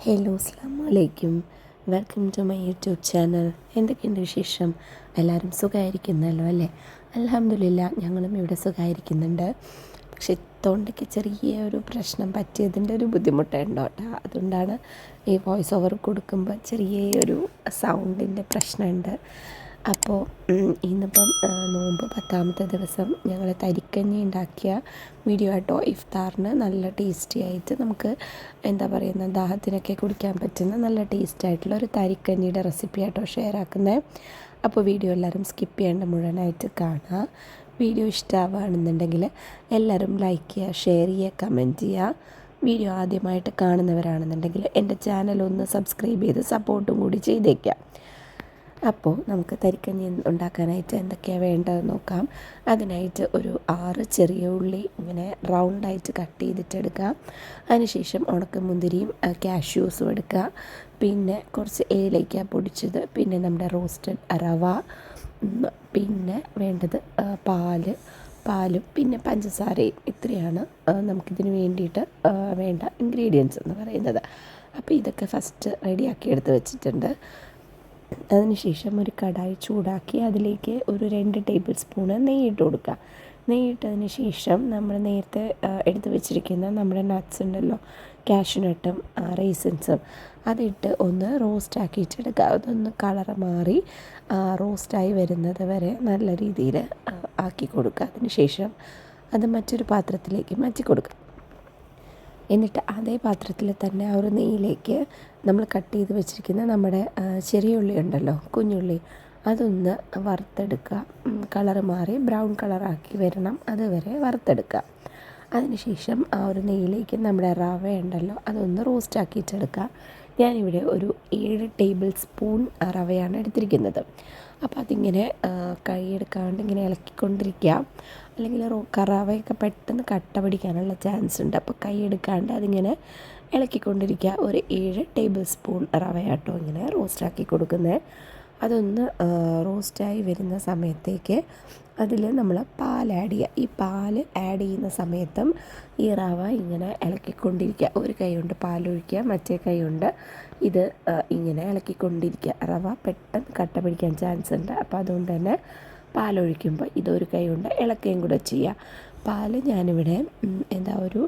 Hello അസ്സലാമു അലൈക്കും. Welcome to my YouTube channel. എന്തൊക്കെയുണ്ട് വിശേഷം? എല്ലാവരും സുഖമായിരിക്കുന്നല്ലോ അല്ലേ? അൽഹംദുലില്ലാ, ഞങ്ങളും ഇവിടെ സുഖമായിരിക്കുന്നുണ്ട്. പക്ഷേ തൊണ്ടയ്ക്ക് ചെറിയ ഒരു പ്രശ്നം പറ്റിയതിൻ്റെ ഒരു ബുദ്ധിമുട്ടുണ്ടോ കേട്ടോ. അതുകൊണ്ടാണ് ഈ വോയിസ് ഓവർ കൊടുക്കുമ്പോൾ ചെറിയൊരു സൗണ്ടിൻ്റെ പ്രശ്നമുണ്ട്. അപ്പോൾ ഇന്നിപ്പം നോമ്പ് 10ാമത്തെ ദിവസം ഞങ്ങൾ തരിക്കഞ്ഞി ഉണ്ടാക്കിയ വീഡിയോ ആട്ടോ. ഇഫ്താറിന് നല്ല ടേസ്റ്റി ആയിട്ട് നമുക്ക് എന്താ പറയുന്ന ദാഹത്തിനൊക്കെ കുടിക്കാൻ പറ്റുന്ന നല്ല ടേസ്റ്റ് ആയിട്ടുള്ള ഒരു തരിക്കഞ്ഞിയുടെ റെസിപ്പി ആട്ടോ ഷെയർ ആക്കുന്നത്. അപ്പോൾ വീഡിയോ എല്ലാവരും സ്കിപ്പ് ചെയ്യേണ്ട, മുഴുവനായിട്ട് കാണുക. വീഡിയോ ഇഷ്ടമാവുകയാണെന്നുണ്ടെങ്കിൽ എല്ലാവരും ലൈക്ക് ചെയ്യുക, ഷെയർ ചെയ്യുക, കമൻറ്റ് ചെയ്യുക. വീഡിയോ ആദ്യമായിട്ട് കാണുന്നവരാണെന്നുണ്ടെങ്കിൽ എൻ്റെ ചാനലൊന്ന് സബ്സ്ക്രൈബ് ചെയ്ത് സപ്പോർട്ടും കൂടി ചെയ്തേക്കാം. അപ്പോൾ നമുക്ക് തരിക്കഞ്ഞി ഉണ്ടാക്കാനായിട്ട് എന്തൊക്കെയാണ് വേണ്ടതെന്ന് നോക്കാം. അതിനായിട്ട് ഒരു 6 ചെറിയ ഉള്ളി ഇങ്ങനെ റൗണ്ടായിട്ട് കട്ട് ചെയ്തിട്ടെടുക്കുക. അതിനുശേഷം ഉണക്കമുന്തിരിയും കാഷ്യൂസും എടുക്കുക. പിന്നെ കുറച്ച് ഏലയ്ക്ക പൊടിച്ചത്, പിന്നെ നമ്മുടെ റോസ്റ്റഡ് റവ, പിന്നെ വേണ്ടത് പാലും പിന്നെ പഞ്ചസാരയും. ഇത്രയാണ് നമുക്കിതിന് വേണ്ടിയിട്ട് വേണ്ട ഇൻഗ്രീഡിയൻസ് എന്ന് പറയുന്നത്. അപ്പോൾ ഇതൊക്കെ ഫസ്റ്റ് റെഡിയാക്കി എടുത്ത് വെച്ചിട്ടുണ്ട്. അതിനുശേഷം ഒരു കടായി ചൂടാക്കി അതിലേക്ക് ഒരു 2 ടേബിൾ സ്പൂണ് നെയ്യിട്ട് കൊടുക്കുക. നെയ്യിട്ടതിന് ശേഷം നമ്മൾ നേരത്തെ എടുത്ത് വെച്ചിരിക്കുന്ന നമ്മുടെ നട്ട്സ് ഉണ്ടല്ലോ, കാഷ്യൂനട്ടും റൈസിൻസും, അതിട്ട് ഒന്ന് റോസ്റ്റാക്കിയിട്ടെടുക്കുക. അതൊന്ന് കളറ് മാറി റോസ്റ്റായി വരുന്നത് വരെ നല്ല രീതിയിൽ ആക്കി കൊടുക്കുക. അതിന് ശേഷം അത് മറ്റൊരു പാത്രത്തിലേക്ക് മാറ്റി കൊടുക്കുക. എന്നിട്ട് അതേ പാത്രത്തിൽ തന്നെ ആ ഒരു നെയ്യിലേക്ക് നമ്മൾ കട്ട് ചെയ്ത് വെച്ചിരിക്കുന്ന നമ്മുടെ ചെറിയ ഉള്ളി ഉണ്ടല്ലോ, കുഞ്ഞുള്ളി, അതൊന്ന് വറുത്തെടുക്കുക. കളറ് മാറി ബ്രൗൺ കളറാക്കി വരണം, അതുവരെ വറുത്തെടുക്കുക. അതിനുശേഷം ആ ഒരു നെയ്യിലേക്ക് നമ്മുടെ റവ ഉണ്ടല്ലോ, അതൊന്ന് റോസ്റ്റാക്കിയിട്ടെടുക്കുക. ഞാനിവിടെ ഒരു 7 ടേബിൾ സ്പൂൺ റവയാണ് എടുത്തിരിക്കുന്നത്. അപ്പോൾ അതിങ്ങനെ കൈയെടുക്കാണ്ട് ഇങ്ങനെ ഇളക്കിക്കൊണ്ടിരിക്കുക. അല്ലെങ്കിൽ റവയൊക്കെ പെട്ടെന്ന് കട്ട പിടിക്കാനുള്ള ചാൻസ് ഉണ്ട്. അപ്പോൾ കൈയെടുക്കാണ്ട് അതിങ്ങനെ ഇളക്കിക്കൊണ്ടിരിക്കുക. ഒരു 7 ടേബിൾ സ്പൂൺ റവയാട്ടോ ഇങ്ങനെ റോസ്റ്റാക്കി കൊടുക്കുന്നത്. അതൊന്ന് റോസ്റ്റായി വരുന്ന സമയത്തേക്ക് അതിൽ നമ്മൾ പാൽ ആഡ് ചെയ്യുക. ഈ പാൽ ആഡ് ചെയ്യുന്ന സമയത്തും ഈ റവ ഇങ്ങനെ ഇളക്കിക്കൊണ്ടിരിക്കുക. ഒരു കൈ കൊണ്ട് പാലൊഴിക്കുക, മറ്റേ കൈ കൊണ്ട് ഇത് ഇങ്ങനെ ഇളക്കിക്കൊണ്ടിരിക്കുക. റവ പെട്ടെന്ന് കട്ട പിടിക്കാൻ ചാൻസ് ഉണ്ട്. അപ്പോൾ അതുകൊണ്ട് തന്നെ പാലൊഴിക്കുമ്പോൾ ഇതൊരു കൈ കൊണ്ട് ഇളക്കുകയും കൂടെ ചെയ്യുക. പാൽ ഞാനിവിടെ ഒരു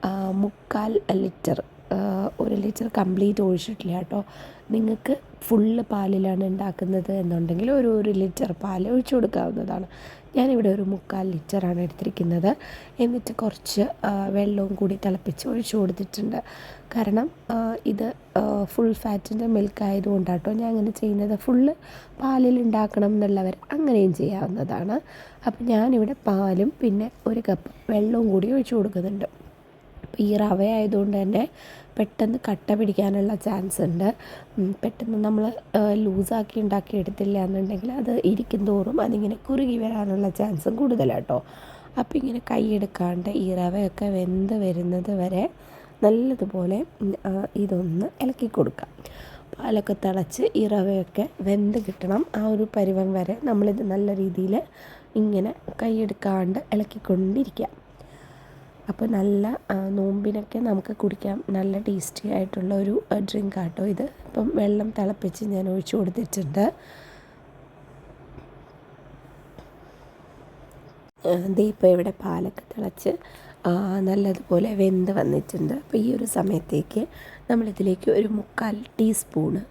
3/4 ലിറ്റർ, 1 ലിറ്റർ കംപ്ലീറ്റ് ഒഴിച്ചിട്ടില്ല കേട്ടോ. നിങ്ങൾക്ക് ഫുള്ള് പാലിലാണ് ഉണ്ടാക്കുന്നത് എന്നുണ്ടെങ്കിൽ ഒരു ലിറ്റർ പാൽ ഒഴിച്ചു കൊടുക്കാവുന്നതാണ്. ഞാനിവിടെ ഒരു 3/4 ലിറ്ററാണ് എടുത്തിരിക്കുന്നത്. എന്നിട്ട് കുറച്ച് വെള്ളവും കൂടി തിളപ്പിച്ച് ഒഴിച്ചു കൊടുത്തിട്ടുണ്ട്. കാരണം ഇത് ഫുൾ ഫാറ്റിൻ്റെ മിൽക്ക് ആയതുകൊണ്ടാട്ടോ ഞാൻ അങ്ങനെ ചെയ്യുന്നത്. ഫുള്ള് പാലിൽ ഉണ്ടാക്കണം എന്നുള്ളവർ അങ്ങനെയും ചെയ്യാവുന്നതാണ്. അപ്പോൾ ഞാനിവിടെ പാലും പിന്നെ 1 കപ്പ് വെള്ളവും കൂടി ഒഴിച്ചു കൊടുക്കുന്നുണ്ട്. അപ്പോൾ ഈ റവ ആയതുകൊണ്ട് തന്നെ പെട്ടെന്ന് കട്ട പിടിക്കാനുള്ള ചാൻസ് ഉണ്ട്. പെട്ടെന്ന് നമ്മൾ ലൂസാക്കി ഉണ്ടാക്കിയെടുത്തില്ല എന്നുണ്ടെങ്കിൽ അത് ഇരിക്കും തോറും അതിങ്ങനെ കുറുകി വരാനുള്ള ചാൻസും കൂടുതലാട്ടോ. അപ്പോൾ ഇങ്ങനെ കൈയെടുക്കാണ്ട് ഈ റവയൊക്കെ വെന്ത് വരുന്നത് വരെ നല്ലതുപോലെ ഇതൊന്ന് ഇളക്കി കൊടുക്കാം. പാലൊക്കെ തിളച്ച് ഈ റവയൊക്കെ വെന്ത് കിട്ടണം. ആ ഒരു പരുവം വരെ നമ്മളിത് നല്ല രീതിയിൽ ഇങ്ങനെ കൈയെടുക്കാണ്ട് ഇളക്കിക്കൊണ്ടിരിക്കുക. അപ്പോൾ നല്ല നോമ്പിനൊക്കെ നമുക്ക് കുടിക്കാം നല്ല ടേസ്റ്റി ആയിട്ടുള്ള ഒരു ഡ്രിങ്ക് ആട്ടോ ഇത്. ഇപ്പം വെള്ളം തിളപ്പിച്ച് ഞാൻ ഒഴിച്ചു കൊടുത്തിട്ടുണ്ട്. ഇപ്പോൾ ഇവിടെ പാലൊക്കെ തിളച്ച് നല്ലതുപോലെ വെന്ത് വന്നിട്ടുണ്ട്. അപ്പോൾ ഈ ഒരു സമയത്തേക്ക് നമ്മളിതിലേക്ക് ഒരു 3/4 ടീസ്പൂണ്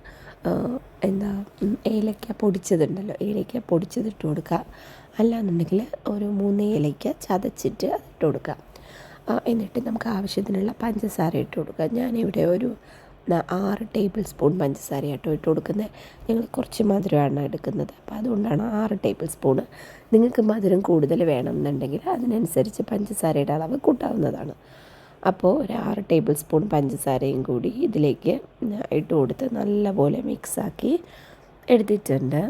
ഏലക്ക പൊടിച്ചതുണ്ടല്ലോ, ഏലക്ക പൊടിച്ചതിട്ട് കൊടുക്കുക. അല്ലാന്നുണ്ടെങ്കിൽ ഒരു 3 ഏലക്ക ചതച്ചിട്ട് അതിട്ട് കൊടുക്കുക. എന്നിട്ട് നമുക്ക് ആവശ്യത്തിനുള്ള പഞ്ചസാര ഇട്ട് കൊടുക്കുക. ഞാനിവിടെ ഒരു 6 ടേബിൾ സ്പൂൺ പഞ്ചസാരയാട്ടോ ഇട്ട് കൊടുക്കുന്നത്. ഞങ്ങൾ കുറച്ച് മധുരമാണ് എടുക്കുന്നത്, അപ്പോൾ അതുകൊണ്ടാണ് 6 ടേബിൾ സ്പൂണ്. നിങ്ങൾക്ക് മധുരം കൂടുതൽ വേണമെന്നുണ്ടെങ്കിൽ അതിനനുസരിച്ച് പഞ്ചസാരയുടെ അളവ് കൂട്ടാവുന്നതാണ്. അപ്പോൾ ഒരു 6 ടേബിൾ സ്പൂൺ പഞ്ചസാരയും കൂടി ഇതിലേക്ക് ഇട്ട് കൊടുത്ത് നല്ലപോലെ മിക്സാക്കി എടുത്തിട്ടുണ്ട്.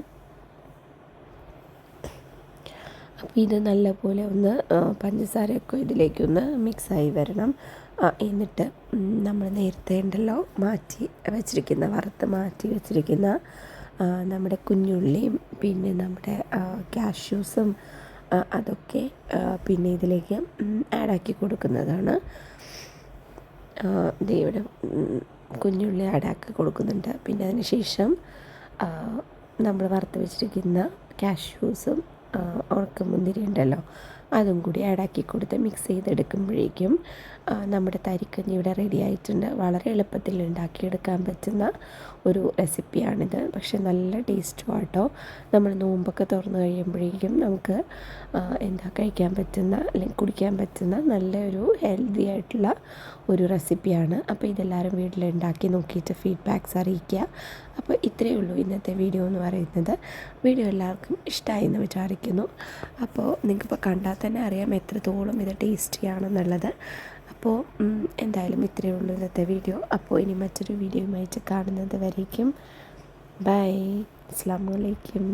അപ്പോൾ ഇത് നല്ലപോലെ ഒന്ന് പഞ്ചസാരയൊക്കെ ഇതിലേക്കൊന്ന് മിക്സായി വരണം. എന്നിട്ട് നമ്മൾ നേരത്തെ ഉണ്ടല്ലോ വറുത്ത് മാറ്റി വെച്ചിരിക്കുന്ന നമ്മുടെ കുഞ്ഞുള്ളിയും പിന്നെ നമ്മുടെ കാഷ്യൂസും അതൊക്കെ പിന്നെ ഇതിലേക്ക് ആഡാക്കി കൊടുക്കുന്നതാണ്. ഇവിടെ കുഞ്ഞുള്ളി ആഡാക്കി കൊടുക്കുന്നുണ്ട്. പിന്നെ അതിന് ശേഷം നമ്മൾ വറുത്ത് വെച്ചിരിക്കുന്ന കാഷ്യൂസും ഉണക്കമുന്തിരി ഉണ്ടല്ലോ അതും കൂടി ആഡാക്കി കൊടുത്ത് മിക്സ് ചെയ്തെടുക്കുമ്പോഴേക്കും നമ്മുടെ തരിക്കഞ്ഞി ഇവിടെ റെഡി ആയിട്ടുണ്ട്. വളരെ എളുപ്പത്തിൽ ഉണ്ടാക്കിയെടുക്കാൻ പറ്റുന്ന ഒരു റെസിപ്പിയാണിത്. പക്ഷെ നല്ല ടേസ്റ്റും ആട്ടോ. നമ്മൾ നോമ്പൊക്കെ തുറന്ന് കഴിയുമ്പോഴേക്കും നമുക്ക് കഴിക്കാൻ പറ്റുന്ന അല്ലെങ്കിൽ കുടിക്കാൻ പറ്റുന്ന നല്ലൊരു ഹെൽത്തി ആയിട്ടുള്ള ഒരു റെസിപ്പിയാണ്. അപ്പോൾ ഇതെല്ലാവരും വീട്ടിലുണ്ടാക്കി നോക്കിയിട്ട് ഫീഡ്ബാക്ക്സ് അറിയിക്കുക. അപ്പോൾ ഇത്രയേ ഉള്ളൂ ഇന്നത്തെ വീഡിയോ എന്ന് പറയുന്നത്. വീഡിയോ എല്ലാവർക്കും ഇഷ്ടമായി എന്ന് വിചാരിക്കുന്നു. അപ്പോൾ നിങ്ങൾക്കിപ്പോൾ കണ്ടാൽ തന്നെ അറിയാം എത്രത്തോളം ഇത് ടേസ്റ്റിയാണെന്നുള്ളത്. അപ്പോൾ എന്തായാലും ഇത്രയേ ഉള്ളൂ ഇന്നത്തെ വീഡിയോ. അപ്പോൾ ഇനി മറ്റൊരു വീഡിയോയുമായിട്ട് കാണുന്നത് വരേക്കും ബൈ. അസ്സലാമു അലൈക്കും.